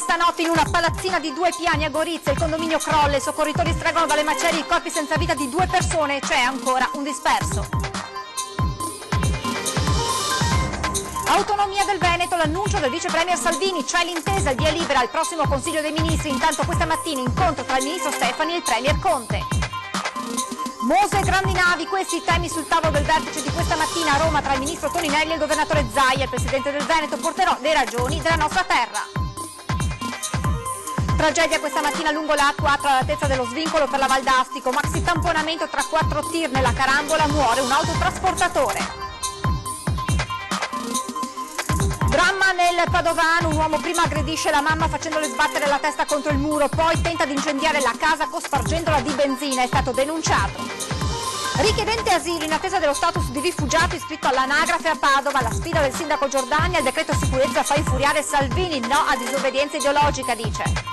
questa notte in una palazzina di 2 piani a Gorizia, il condominio crolla, i soccorritori estraggono dalle macerie i corpi senza vita di 2 persone e c'è ancora un disperso. Autonomia del Veneto, l'annuncio del vice premier Salvini, c'è l'intesa, il via libera al prossimo Consiglio dei Ministri, intanto questa mattina incontro tra il ministro Stefani e il premier Conte. Mose e grandi navi, questi i temi sul tavolo del vertice di questa mattina a Roma tra il ministro Toninelli e il governatore Zaia, il presidente del Veneto porterò le ragioni della nostra terra. Tragedia questa mattina lungo la A4 all'altezza dello svincolo per la Val d'Astico, maxi tamponamento tra 4 tir nella carambola, muore un autotrasportatore. Dramma nel Padovano, un uomo prima aggredisce la mamma facendole sbattere la testa contro il muro, poi tenta di incendiare la casa cospargendola di benzina, è stato denunciato. Richiedente asilo in attesa dello status di rifugiato iscritto all'anagrafe a Padova, la sfida del sindaco Giordania, il decreto sicurezza fa infuriare Salvini, no a disobbedienza ideologica, dice.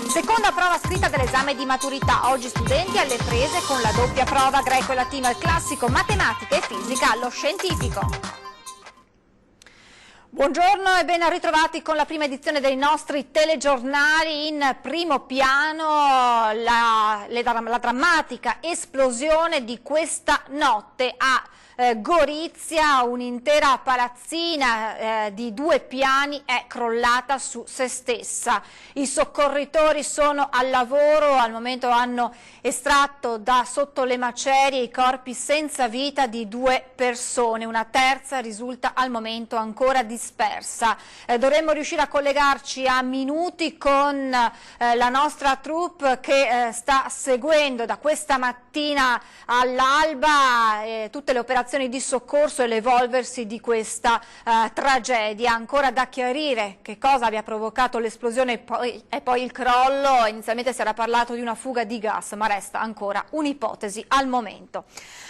Seconda prova scritta dell'esame di maturità, oggi studenti alle prese con la doppia prova greco e latino al classico, matematica e fisica allo scientifico. Buongiorno e ben ritrovati con la prima edizione dei nostri telegiornali. In primo piano la drammatica esplosione di questa notte a Gorizia, un'intera palazzina di 2 piani è crollata su se stessa. I soccorritori sono al lavoro, al momento hanno estratto da sotto le macerie i corpi senza vita di 2 persone, una terza risulta al momento ancora dispersa. Dovremmo riuscire a collegarci a minuti con la nostra troupe che sta seguendo da questa mattina all'alba tutte le operazioni di soccorso e l'evolversi di questa tragedia. Ancora da chiarire che cosa abbia provocato l'esplosione e poi il crollo. Inizialmente si era parlato di una fuga di gas, ma resta ancora un'ipotesi al momento.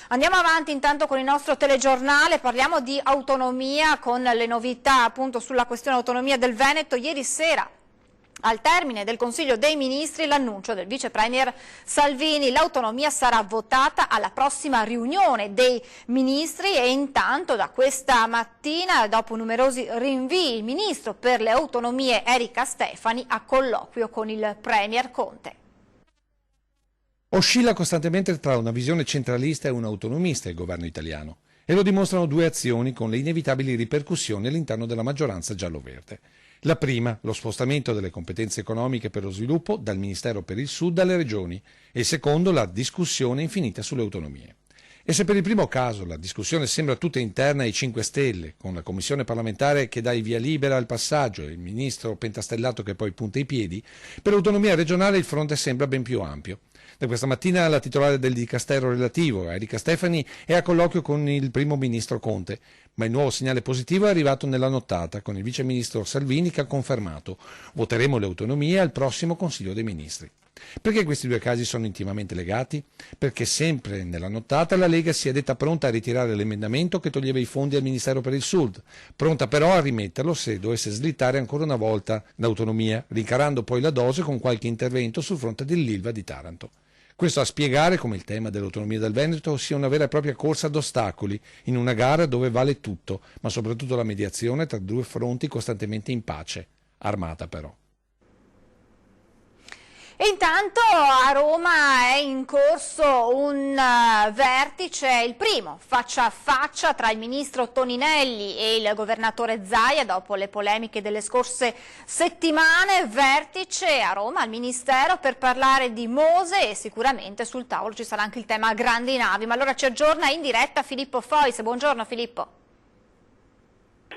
Andiamo avanti intanto con il nostro telegiornale, parliamo di autonomia con le novità appunto sulla questione autonomia del Veneto. Ieri sera, al termine del Consiglio dei Ministri, l'annuncio del vice premier Salvini, l'autonomia sarà votata alla prossima riunione dei ministri e intanto da questa mattina, dopo numerosi rinvii, il ministro per le autonomie Erika Stefani a colloquio con il premier Conte. Oscilla costantemente tra una visione centralista e una autonomista il governo italiano e lo dimostrano 2 azioni con le inevitabili ripercussioni all'interno della maggioranza giallo-verde. La prima, lo spostamento delle competenze economiche per lo sviluppo dal Ministero per il Sud alle regioni e il secondo, la discussione infinita sulle autonomie. E se per il primo caso la discussione sembra tutta interna ai 5 Stelle, con la commissione parlamentare che dà il via libera al passaggio e il ministro pentastellato che poi punta i piedi, per l'autonomia regionale il fronte sembra ben più ampio. Da questa mattina la titolare del dicastero relativo, Erika Stefani, è a colloquio con il primo ministro Conte, ma il nuovo segnale positivo è arrivato nella nottata con il vice ministro Salvini che ha confermato: voteremo le autonomie al prossimo Consiglio dei Ministri. Perché questi 2 casi sono intimamente legati? Perché sempre nella nottata la Lega si è detta pronta a ritirare l'emendamento che toglieva i fondi al Ministero per il Sud, pronta però a rimetterlo se dovesse slittare ancora una volta l'autonomia, rincarando poi la dose con qualche intervento sul fronte dell'Ilva di Taranto. Questo a spiegare come il tema dell'autonomia del Veneto sia una vera e propria corsa ad ostacoli, in una gara dove vale tutto, ma soprattutto la mediazione tra 2 fronti costantemente in pace, armata però. E intanto a Roma è in corso un vertice, il primo faccia a faccia tra il ministro Toninelli e il governatore Zaia dopo le polemiche delle scorse settimane. Vertice a Roma al Ministero per parlare di Mose e sicuramente sul tavolo ci sarà anche il tema grandi navi. Ma allora ci aggiorna in diretta Filippo Fois. Buongiorno Filippo.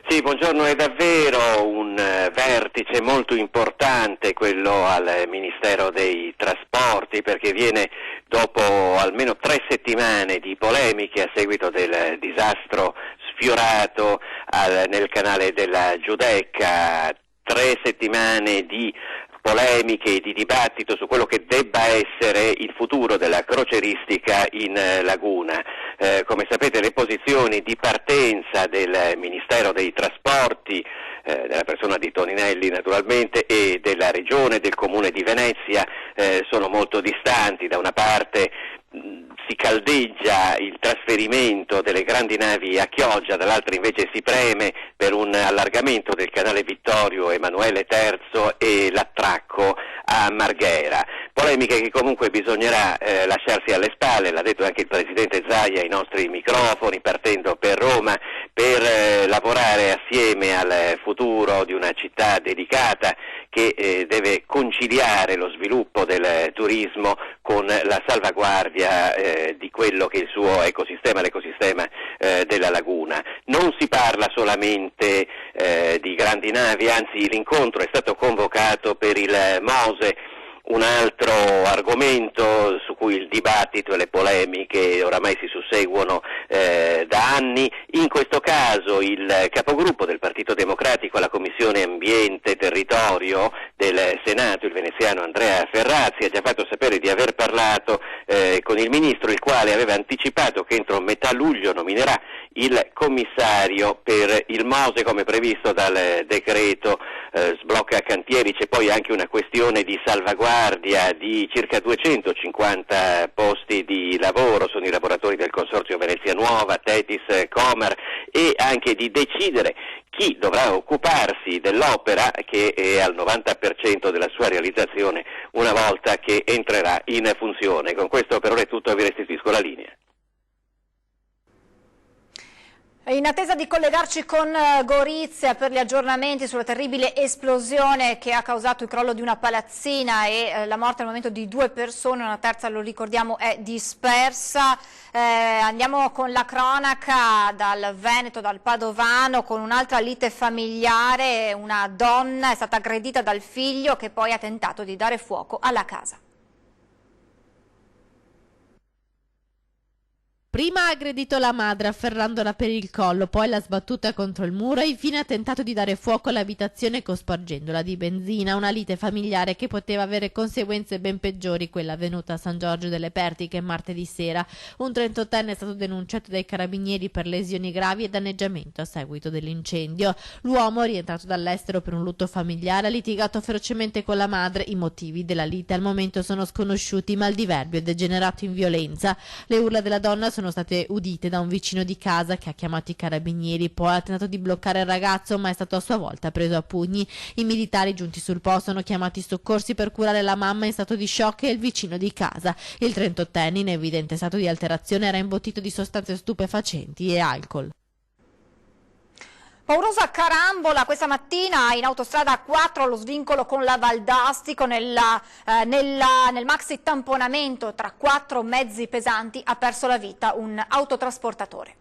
Sì, buongiorno, è davvero un vertice molto importante quello al Ministero dei Trasporti, perché viene dopo almeno 3 settimane di polemiche a seguito del disastro sfiorato nel canale della Giudecca, 3 settimane di polemiche e di dibattito su quello che debba essere il futuro della croceristica in laguna. Come sapete, le posizioni di partenza del Ministero dei Trasporti, della persona di Toninelli naturalmente, e della Regione, del Comune di Venezia sono molto distanti. Da una parte si caldeggia il trasferimento delle grandi navi a Chioggia, dall'altra invece si preme per un allargamento del canale Vittorio Emanuele III e l'attracco a Marghera. Polemiche che comunque bisognerà lasciarsi alle spalle, l'ha detto anche il Presidente Zaia ai nostri microfoni, partendo per Roma per lavorare assieme al futuro di una città dedicata che deve conciliare lo sviluppo del turismo con la salvaguardia di quello che è il suo ecosistema, l'ecosistema della laguna. Non si parla solamente di grandi navi, anzi l'incontro è stato convocato per il Mose, un altro argomento su cui il dibattito e le polemiche oramai si susseguono da anni. In questo caso il capogruppo del Partito Democratico alla Commissione Ambiente e Territorio del Senato, il veneziano Andrea Ferrazzi, ha già fatto sapere di aver parlato con il Ministro, il quale aveva anticipato che entro metà luglio nominerà il commissario per il Mose come previsto dal decreto sblocca cantieri. C'è poi anche una questione di salvaguardia di circa 250 posti di lavoro, sono i lavoratori del Consorzio Venezia Nuova, Tetis, Comar, e anche di decidere chi dovrà occuparsi dell'opera che è al 90% della sua realizzazione una volta che entrerà in funzione. Con questo per ora è tutto, vi restituisco la linea. In attesa di collegarci con Gorizia per gli aggiornamenti sulla terribile esplosione che ha causato il crollo di una palazzina e la morte al momento di 2 persone, una terza, lo ricordiamo, è dispersa. Andiamo con la cronaca dal Veneto, dal Padovano, con un'altra lite familiare. Una donna è stata aggredita dal figlio che poi ha tentato di dare fuoco alla casa. Prima ha aggredito la madre afferrandola per il collo, poi l'ha sbattuta contro il muro e infine ha tentato di dare fuoco all'abitazione cospargendola di benzina. Una lite familiare che poteva avere conseguenze ben peggiori, quella avvenuta a San Giorgio delle Pertiche martedì sera. Un 38enne è stato denunciato dai carabinieri per lesioni gravi e danneggiamento a seguito dell'incendio. L'uomo, rientrato dall'estero per un lutto familiare, ha litigato ferocemente con la madre. I motivi della lite al momento sono sconosciuti, ma il diverbio è degenerato in violenza. Le urla della donna sono state udite da un vicino di casa che ha chiamato i carabinieri, poi ha tentato di bloccare il ragazzo ma è stato a sua volta preso a pugni. I militari giunti sul posto hanno chiamato i soccorsi per curare la mamma in stato di shock e il vicino di casa. Il 38enne, in evidente stato di alterazione, era imbottito di sostanze stupefacenti e alcol. Paurosa carambola questa mattina in autostrada 4 allo svincolo con la Valdastico nel maxi tamponamento tra 4 mezzi pesanti ha perso la vita un autotrasportatore.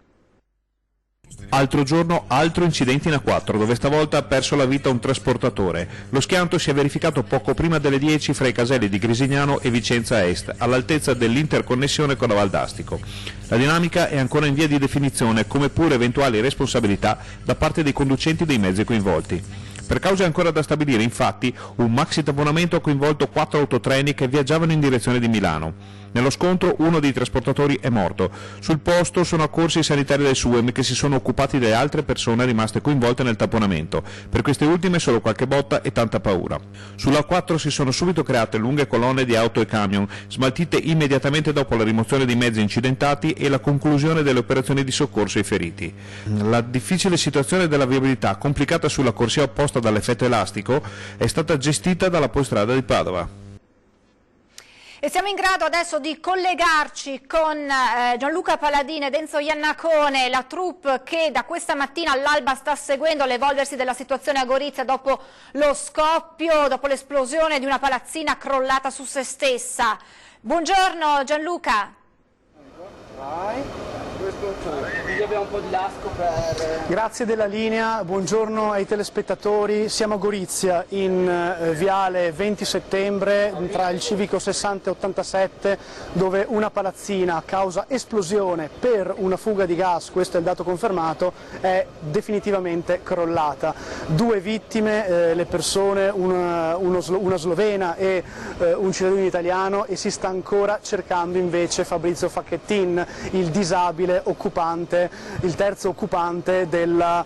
Altro giorno, altro incidente in A4, dove stavolta ha perso la vita un trasportatore. Lo schianto si è verificato poco prima delle 10 fra i caselli di Grisignano e Vicenza Est, all'altezza dell'interconnessione con la Valdastico. La dinamica è ancora in via di definizione, come pure eventuali responsabilità da parte dei conducenti dei mezzi coinvolti. Per cause ancora da stabilire, infatti, un maxi tamponamento ha coinvolto 4 autotreni che viaggiavano in direzione di Milano. Nello scontro uno dei trasportatori è morto. Sul posto sono accorsi i sanitari del SUEM che si sono occupati delle altre persone rimaste coinvolte nel tamponamento. Per queste ultime solo qualche botta e tanta paura. Sulla 4 si sono subito create lunghe colonne di auto e camion, smaltite immediatamente dopo la rimozione dei mezzi incidentati e la conclusione delle operazioni di soccorso ai feriti. La difficile situazione della viabilità, complicata sulla corsia opposta dall'effetto elastico, è stata gestita dalla Polstrada di Padova. E siamo in grado adesso di collegarci con Gianluca Paladini ed Enzo Iannacone, la troupe che da questa mattina all'alba sta seguendo l'evolversi della situazione a Gorizia dopo lo scoppio, dopo l'esplosione di una palazzina crollata su se stessa. Buongiorno Gianluca. Abbiamo un po' di lasco per... Grazie della linea, buongiorno ai telespettatori. Siamo a Gorizia in viale 20 settembre tra il civico 60 e 87 dove una palazzina a causa esplosione per una fuga di gas, questo è il dato confermato, è definitivamente crollata. 2 vittime, le persone, una slovena e un cittadino italiano, e si sta ancora cercando invece Fabrizio Facchettin, il disabile terzo occupante della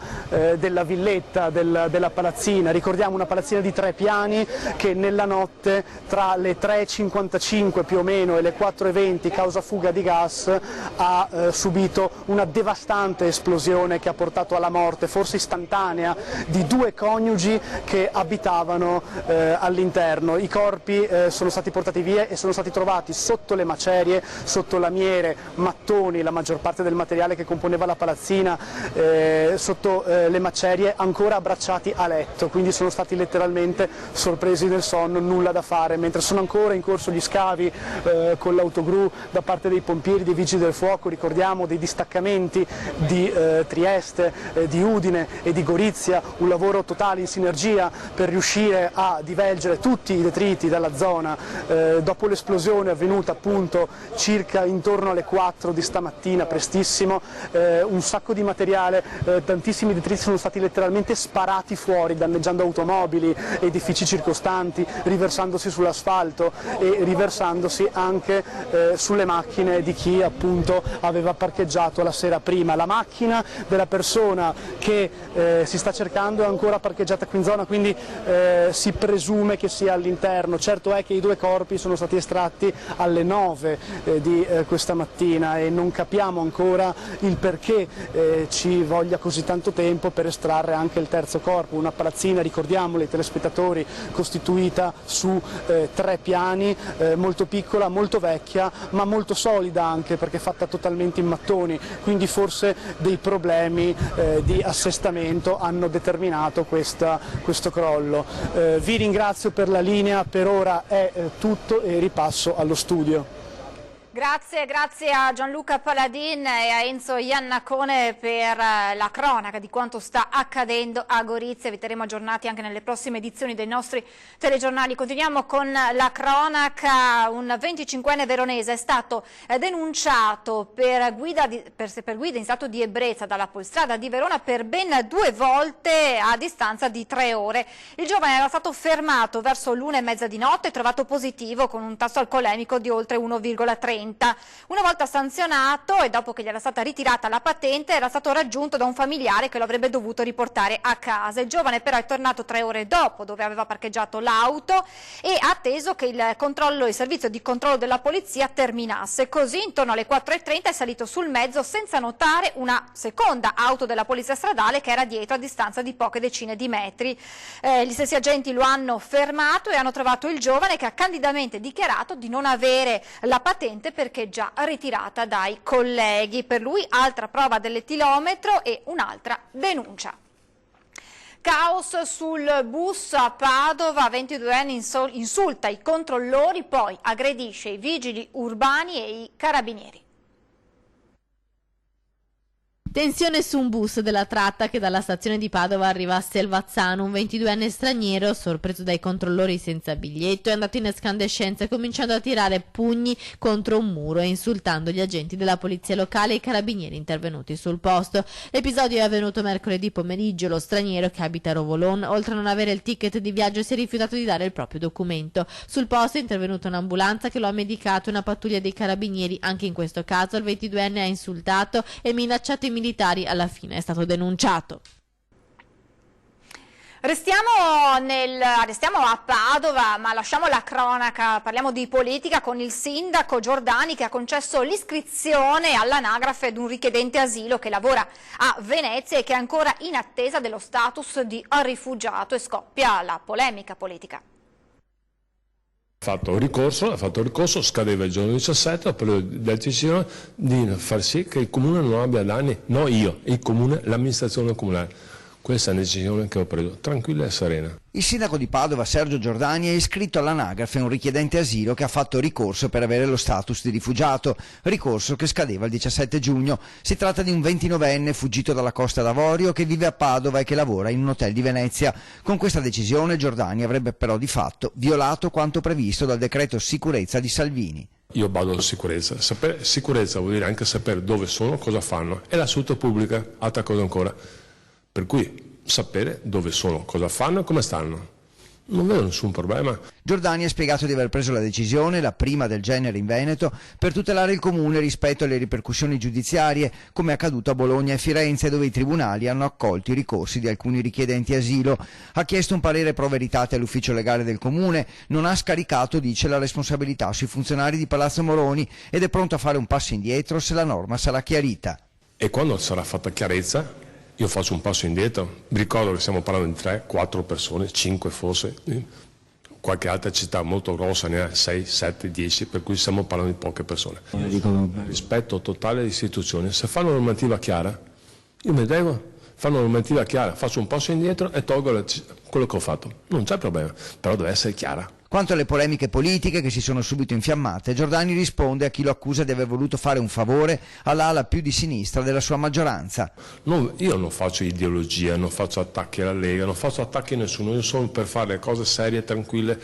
villetta, della palazzina. Ricordiamo una palazzina di 3 piani che nella notte tra le 3:55 più o meno e le 4:20, causa fuga di gas, ha subito una devastante esplosione che ha portato alla morte, forse istantanea, di 2 coniugi che abitavano all'interno. I corpi sono stati portati via e sono stati trovati sotto le macerie, sotto lamiere, mattoni, la maggior parte del materiale che componeva la palazzina, sotto le macerie, ancora abbracciati a letto, quindi sono stati letteralmente sorpresi nel sonno, nulla da fare, mentre sono ancora in corso gli scavi con l'autogru da parte dei pompieri, dei vigili del fuoco, ricordiamo dei distaccamenti di Trieste, di Udine e di Gorizia, un lavoro totale in sinergia per riuscire a divergere tutti i detriti dalla zona. Dopo l'esplosione avvenuta appunto circa intorno alle 4 di stamattina, prestissimo, un sacco di materiale, tantissimi detriti sono stati letteralmente sparati fuori, danneggiando automobili, edifici circostanti, riversandosi sull'asfalto e riversandosi anche sulle macchine di chi appunto aveva parcheggiato la sera prima. La macchina della persona che si sta cercando è ancora parcheggiata qui in zona, quindi si presume che sia all'interno. Certo è che i 2 corpi sono stati estratti alle 9 di questa mattina e non capiamo ancora il perché ci voglia così tanto tempo per estrarre anche il terzo corpo. Una palazzina, ricordiamolo ai telespettatori, costituita su 3 piani, molto piccola, molto vecchia, ma molto solida anche perché fatta totalmente in mattoni, quindi forse dei problemi di assestamento hanno determinato questo crollo. Vi ringrazio per la linea, per ora è tutto e ripasso allo studio. Grazie a Gianluca Paladin e a Enzo Iannacone per la cronaca di quanto sta accadendo a Gorizia. Vi terremo aggiornati anche nelle prossime edizioni dei nostri telegiornali. Continuiamo con la cronaca. Un 25enne veronese è stato denunciato per guida in stato di ebbrezza dalla Polstrada di Verona per ben 2 volte a distanza di 3 ore. Il giovane era stato fermato verso l'1:30 di notte e trovato positivo con un tasso alcolemico di oltre 1,30. Una volta sanzionato e dopo che gli era stata ritirata la patente, era stato raggiunto da un familiare che lo avrebbe dovuto riportare a casa. Il giovane però è tornato 3 ore dopo, dove aveva parcheggiato l'auto, e ha atteso che il servizio di controllo della polizia terminasse. Così intorno alle 4:30 è salito sul mezzo senza notare una seconda auto della polizia stradale che era dietro a distanza di poche decine di metri. Gli stessi agenti lo hanno fermato e hanno trovato il giovane che ha candidamente dichiarato di non avere la patente perché già ritirata dai colleghi. Per lui altra prova dell'etilometro e un'altra denuncia. Caos sul bus a Padova, 22enne insulta i controllori, poi aggredisce i vigili urbani e i carabinieri. Tensione su un bus della tratta che dalla stazione di Padova arriva a Selvazzano. Un 22enne straniero, sorpreso dai controllori senza biglietto, è andato in escandescenza cominciando a tirare pugni contro un muro e insultando gli agenti della polizia locale e i carabinieri intervenuti sul posto. L'episodio è avvenuto mercoledì pomeriggio. Lo straniero, che abita a Rovolon, oltre a non avere il ticket di viaggio, si è rifiutato di dare il proprio documento. Sul posto è intervenuta un'ambulanza che lo ha medicato e una pattuglia dei carabinieri. Anche in questo caso il 22enne ha insultato e minacciato i militari. Alla fine è stato denunciato. Restiamo a Padova, ma lasciamo la cronaca, parliamo di politica con il sindaco Giordani che ha concesso l'iscrizione all'anagrafe ad un richiedente asilo che lavora a Venezia e che è ancora in attesa dello status di rifugiato, e scoppia la polemica politica. Ha fatto il ricorso, scadeva il giorno 17, ho preso la decisione di far sì che il comune non abbia danni, no io, il comune, l'amministrazione comunale. Questa è una decisione che ho preso, tranquilla e serena. Il sindaco di Padova, Sergio Giordani, è iscritto all'anagrafe un richiedente asilo che ha fatto ricorso per avere lo status di rifugiato, ricorso che scadeva il 17 giugno. Si tratta di un 29enne fuggito dalla Costa d'Avorio che vive a Padova e che lavora in un hotel di Venezia. Con questa decisione Giordani avrebbe però di fatto violato quanto previsto dal decreto sicurezza di Salvini. Io vado alla sicurezza. Sapere sicurezza vuol dire anche sapere dove sono, cosa fanno. E la salute pubblica, altra cosa ancora. Per cui sapere dove sono, cosa fanno e come stanno. Non vedo nessun problema. Giordani ha spiegato di aver preso la decisione, la prima del genere in Veneto, per tutelare il comune rispetto alle ripercussioni giudiziarie, come è accaduto a Bologna e Firenze, dove i tribunali hanno accolto i ricorsi di alcuni richiedenti asilo. Ha chiesto un parere pro veritate all'ufficio legale del comune, non ha scaricato, dice, la responsabilità sui funzionari di Palazzo Moroni ed è pronto a fare un passo indietro se la norma sarà chiarita. E quando sarà fatta chiarezza, io faccio un passo indietro. Mi ricordo che stiamo parlando di 3, 4 persone, 5 forse. Qualche altra città molto grossa ne ha 6, 7, 10, per cui stiamo parlando di poche persone. Rispetto totale alle istituzioni. Se fa una normativa chiara, io mi devo fare una normativa chiara, faccio un passo indietro e tolgo quello che ho fatto. Non c'è problema, però deve essere chiara. Quanto alle polemiche politiche che si sono subito infiammate, Giordani risponde a chi lo accusa di aver voluto fare un favore all'ala più di sinistra della sua maggioranza. Io non faccio ideologia, non faccio attacchi alla Lega, non faccio attacchi a nessuno, io sono per fare le cose serie, tranquille.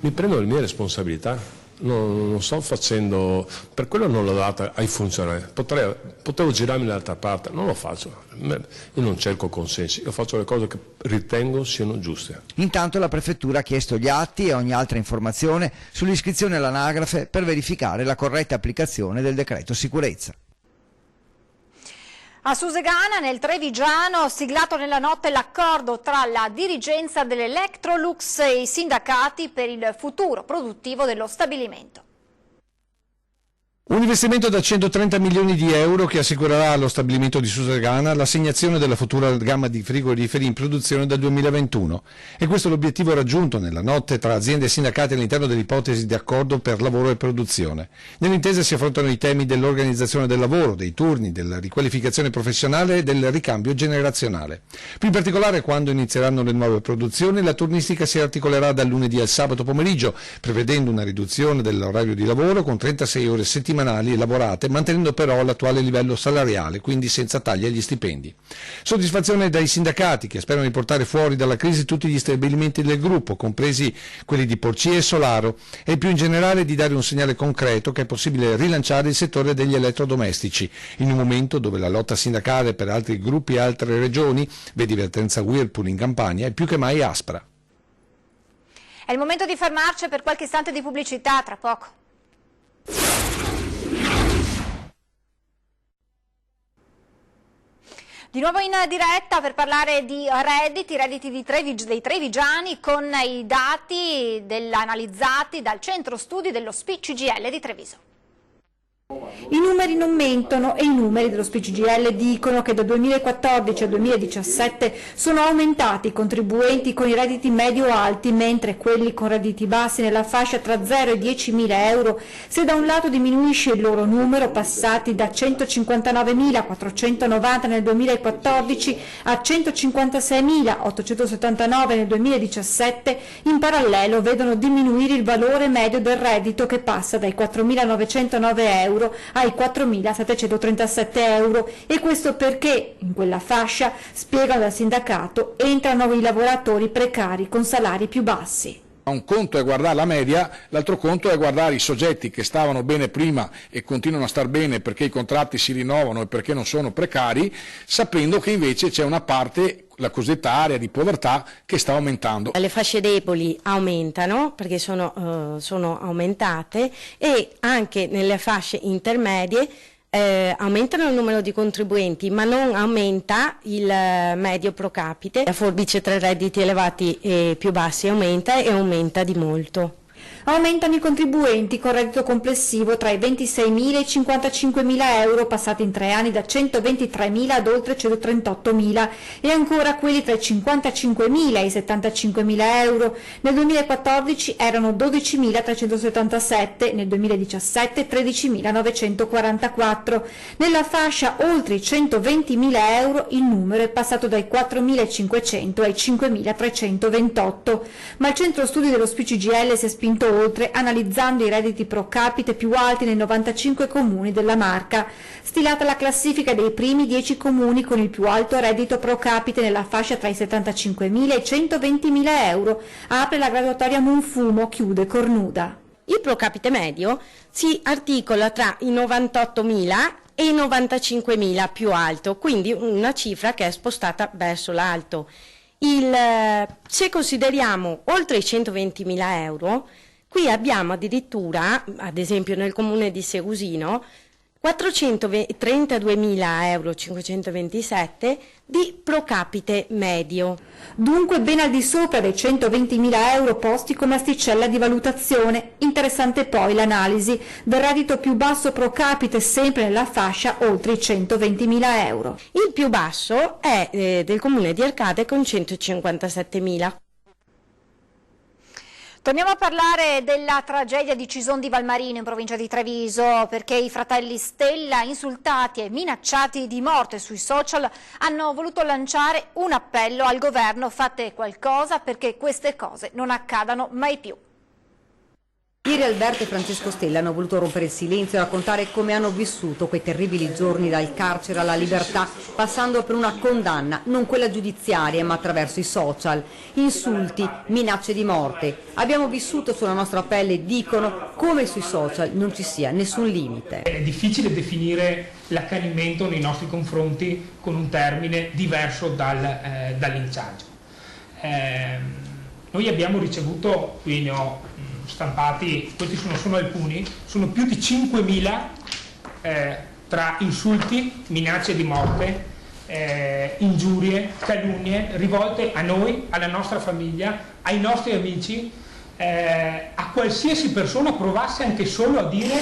Mi prendo le mie responsabilità. Non sto facendo, per quello non l'ho data ai funzionari, potevo girarmi dall'altra parte, non lo faccio, io non cerco consensi, io faccio le cose che ritengo siano giuste. Intanto la prefettura ha chiesto gli atti e ogni altra informazione sull'iscrizione all'anagrafe per verificare la corretta applicazione del decreto sicurezza. A Susegana, nel Trevigiano, siglato nella notte l'accordo tra la dirigenza dell'Electrolux e i sindacati per il futuro produttivo dello stabilimento. Un investimento da 130 milioni di euro che assicurerà allo stabilimento di Susegana l'assegnazione della futura gamma di frigoriferi in produzione dal 2021. E questo è l'obiettivo raggiunto nella notte tra aziende e sindacati all'interno dell'ipotesi di accordo per lavoro e produzione. Nell'intesa si affrontano i temi dell'organizzazione del lavoro, dei turni, della riqualificazione professionale e del ricambio generazionale. Più in particolare, quando inizieranno le nuove produzioni, la turnistica si articolerà dal lunedì al sabato pomeriggio, prevedendo una riduzione dell'orario di lavoro con 36 ore settimanali lavorate, mantenendo però l'attuale livello salariale, quindi senza tagli agli stipendi. Soddisfazione dai sindacati, che sperano di portare fuori dalla crisi tutti gli stabilimenti del gruppo, compresi quelli di Porcia e Solaro, e più in generale di dare un segnale concreto che è possibile rilanciare il settore degli elettrodomestici, in un momento dove la lotta sindacale per altri gruppi e altre regioni, vedi vertenza Whirlpool in Campania, è più che mai aspra. È il momento di fermarci per qualche istante di pubblicità, tra poco. Di nuovo in diretta per parlare di redditi dei trevigiani con i dati analizzati dal centro studi dello SPI-CGIL di Treviso. I numeri non mentono e i numeri dello SPI-CGIL dicono che da 2014 al 2017 sono aumentati i contribuenti con i redditi medio-alti, mentre quelli con redditi bassi nella fascia tra 0 e 10.000 euro, se da un lato diminuisce il loro numero, passati da 159.490 nel 2014 a 156.879 nel 2017, in parallelo vedono diminuire il valore medio del reddito, che passa dai 4.909 euro ai 4.737 euro, e questo perché in quella fascia, spiegano dal sindacato, entrano i lavoratori precari con salari più bassi. Un conto è guardare la media, l'altro conto è guardare i soggetti che stavano bene prima e continuano a star bene perché i contratti si rinnovano e perché non sono precari, sapendo che invece c'è una parte, la cosiddetta area di povertà, che sta aumentando. Le fasce deboli aumentano perché sono aumentate, e anche nelle fasce intermedie aumentano il numero di contribuenti, ma non aumenta il medio pro capite. La forbice tra redditi elevati e più bassi aumenta, e aumenta di molto. Aumentano i contribuenti con reddito complessivo tra i 26.000 e i 55.000 euro, passati in 3 anni da 123.000 ad oltre 138.000, e ancora quelli tra i 55.000 e i 75.000 euro. Nel 2014 erano 12.377, nel 2017 13.944. Nella fascia oltre i 120.000 euro il numero è passato dai 4.500 ai 5.328, ma il centro studi dello SPI-CGIL si è spinto oltre, analizzando i redditi pro capite più alti nei 95 comuni della Marca. Stilata la classifica dei primi 10 comuni con il più alto reddito pro capite nella fascia tra i 75.000 e i 120.000 euro, apre la graduatoria Monfumo, chiude Cornuda. Il pro capite medio si articola tra i 98.000 e i 95.000 più alto, quindi una cifra che è spostata verso l'alto. Se consideriamo oltre i 120.000 euro, qui abbiamo addirittura, ad esempio nel comune di Segusino, 432.527 euro di pro capite medio. Dunque ben al di sopra dei 120.000 euro posti come asticella di valutazione. Interessante poi l'analisi del reddito più basso pro capite sempre nella fascia oltre i 120.000 euro. Il più basso è del comune di Arcate con 157.000. Torniamo a parlare della tragedia di Cison di Valmarino in provincia di Treviso, perché i fratelli Stella, insultati e minacciati di morte sui social, hanno voluto lanciare un appello al governo: fate qualcosa perché queste cose non accadano mai più. Ieri Alberto e Francesco Stella hanno voluto rompere il silenzio e raccontare come hanno vissuto quei terribili giorni dal carcere alla libertà, passando per una condanna, non quella giudiziaria ma attraverso i social. Insulti, minacce di morte. Abbiamo vissuto sulla nostra pelle, dicono, come sui social non ci sia nessun limite. È difficile definire l'accanimento nei nostri confronti con un termine diverso dal linciaggio. Noi abbiamo ricevuto, qui ne ho stampati, questi sono alcuni, sono più di 5.000 tra insulti, minacce di morte, ingiurie, calunnie rivolte a noi, alla nostra famiglia, ai nostri amici, a qualsiasi persona provasse anche solo a dire: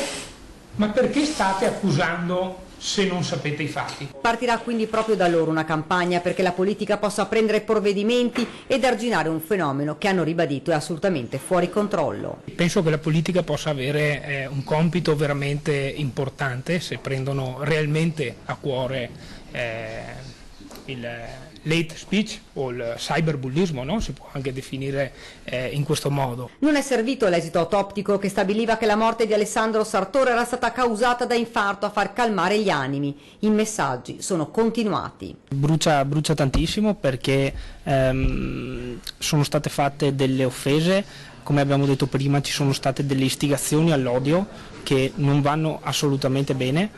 ma perché state accusando se non sapete i fatti? Partirà quindi proprio da loro una campagna perché la politica possa prendere provvedimenti ed arginare un fenomeno che, hanno ribadito, è assolutamente fuori controllo. Penso che la politica possa avere un compito veramente importante se prendono realmente a cuore il l'hate speech o il cyberbullismo, no? Si può anche definire in questo modo. Non è servito l'esito autoptico che stabiliva che la morte di Alessandro Sartor era stata causata da infarto a far calmare gli animi. I messaggi sono continuati. Brucia tantissimo perché sono state fatte delle offese, come abbiamo detto prima ci sono state delle istigazioni all'odio che non vanno assolutamente bene.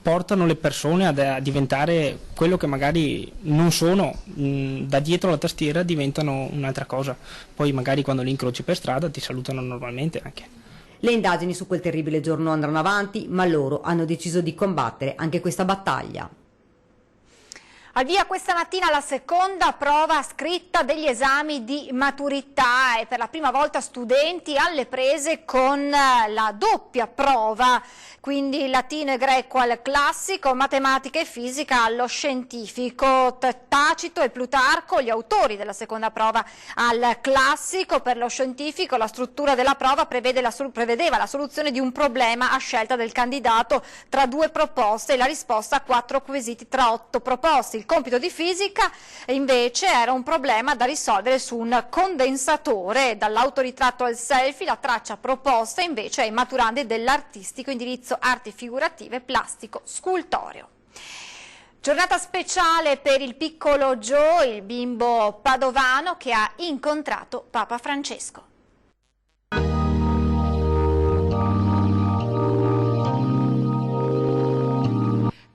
Portano le persone a diventare quello che magari non sono, da dietro la tastiera diventano un'altra cosa, poi magari quando li incroci per strada ti salutano normalmente anche. Le indagini su quel terribile giorno andranno avanti, ma loro hanno deciso di combattere anche questa battaglia. Al via questa mattina la seconda prova scritta degli esami di maturità e per la prima volta studenti alle prese con la doppia prova, quindi latino e greco al classico, matematica e fisica allo scientifico. Tacito e Plutarco, gli autori della seconda prova al classico. Per lo scientifico la struttura della prova prevedeva la soluzione di un problema a scelta del candidato tra due proposte e la risposta a 4 quesiti tra 8 proposti. Il compito di fisica invece era un problema da risolvere su un condensatore. Dall'autoritratto al selfie la traccia proposta invece ai maturandi dell'artistico indirizzo arti figurative, plastico, scultoreo. Giornata speciale per il piccolo Joe, il bimbo padovano che ha incontrato Papa Francesco.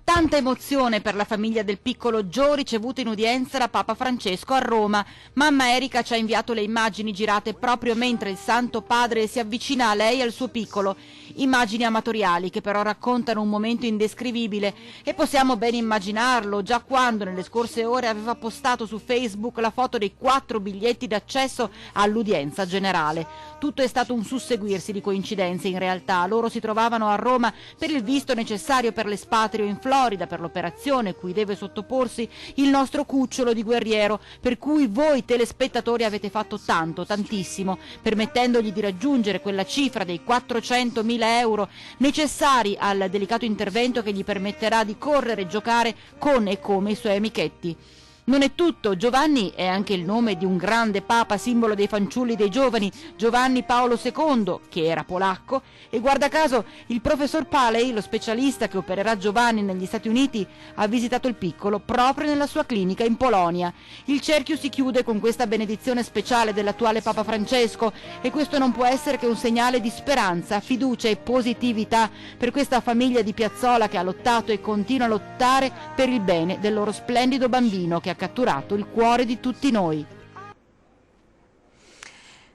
Tanta emozione per la famiglia del piccolo Joe ricevuto in udienza da Papa Francesco a Roma. Mamma Erika ci ha inviato le immagini girate proprio mentre il Santo Padre si avvicina a lei e al suo piccolo. Immagini amatoriali che però raccontano un momento indescrivibile e possiamo ben immaginarlo già quando nelle scorse ore aveva postato su Facebook la foto dei 4 biglietti d'accesso all'udienza generale. Tutto è stato un susseguirsi di coincidenze in realtà. Loro si trovavano a Roma per il visto necessario per l'espatrio in Florida, per l'operazione cui deve sottoporsi il nostro cucciolo di guerriero, per cui voi telespettatori avete fatto tanto, tantissimo, permettendogli di raggiungere quella cifra dei 400.000 euro necessari al delicato intervento che gli permetterà di correre e giocare con e come i suoi amichetti. Non è tutto, Giovanni è anche il nome di un grande papa, simbolo dei fanciulli dei giovani, Giovanni Paolo II, che era polacco, e guarda caso il professor Paley, lo specialista che opererà Giovanni negli Stati Uniti, ha visitato il piccolo proprio nella sua clinica in Polonia. Il cerchio si chiude con questa benedizione speciale dell'attuale Papa Francesco e questo non può essere che un segnale di speranza, fiducia e positività per questa famiglia di Piazzola che ha lottato e continua a lottare per il bene del loro splendido bambino che ha catturato il cuore di tutti noi.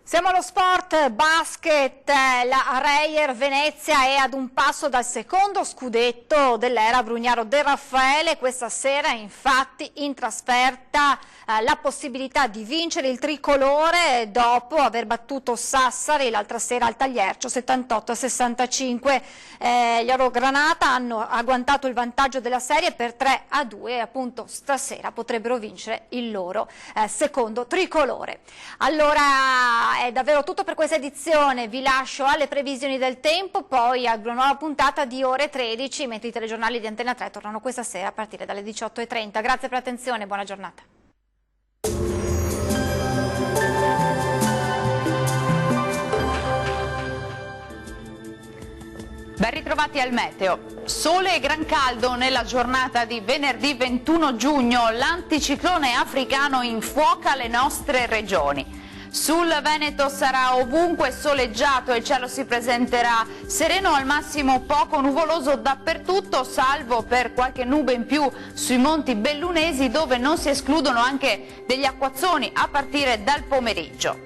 Siamo allo sport, basket, la Reyer Venezia è ad un passo dal secondo scudetto dell'era Brugnaro De Raffaele. Questa sera infatti in trasferta la possibilità di vincere il tricolore dopo aver battuto Sassari l'altra sera al Tagliercio 78-65. Gli Orogranata hanno agguantato il vantaggio della serie per 3-2 e appunto stasera potrebbero vincere il loro secondo tricolore. Allora è davvero tutto per questa edizione, vi lascio alle previsioni del tempo, poi ad una nuova puntata di ore 13, mentre i telegiornali di Antena 3 tornano questa sera a partire dalle 18:30. Grazie per l'attenzione, buona giornata. Ben ritrovati al meteo. Sole e gran caldo nella giornata di venerdì 21 giugno. L'anticiclone africano infuoca le nostre regioni. Sul Veneto sarà ovunque soleggiato e il cielo si presenterà sereno, al massimo poco nuvoloso dappertutto, salvo per qualche nube in più sui monti bellunesi, dove non si escludono anche degli acquazzoni a partire dal pomeriggio.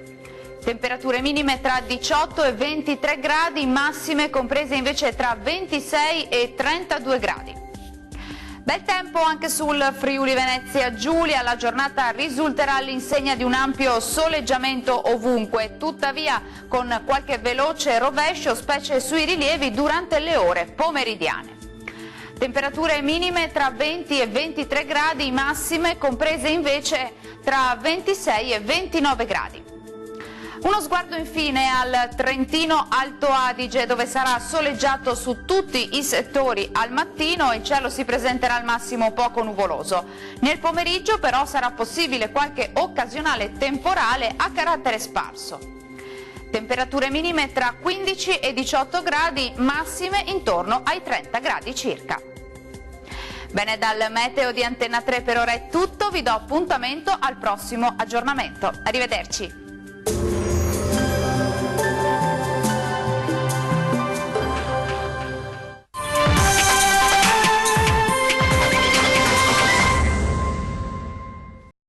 Temperature minime tra 18 e 23 gradi, massime comprese invece tra 26 e 32 gradi. Bel tempo anche sul Friuli Venezia Giulia, la giornata risulterà all'insegna di un ampio soleggiamento ovunque, tuttavia con qualche veloce rovescio, specie sui rilievi durante le ore pomeridiane. Temperature minime tra 20 e 23 gradi, massime comprese invece tra 26 e 29 gradi. Uno sguardo infine al Trentino Alto Adige, dove sarà soleggiato su tutti i settori al mattino e il cielo si presenterà al massimo poco nuvoloso. Nel pomeriggio però sarà possibile qualche occasionale temporale a carattere sparso. Temperature minime tra 15 e 18 gradi, massime intorno ai 30 gradi circa. Bene, dal meteo di Antena 3 per ora è tutto, vi do appuntamento al prossimo aggiornamento. Arrivederci.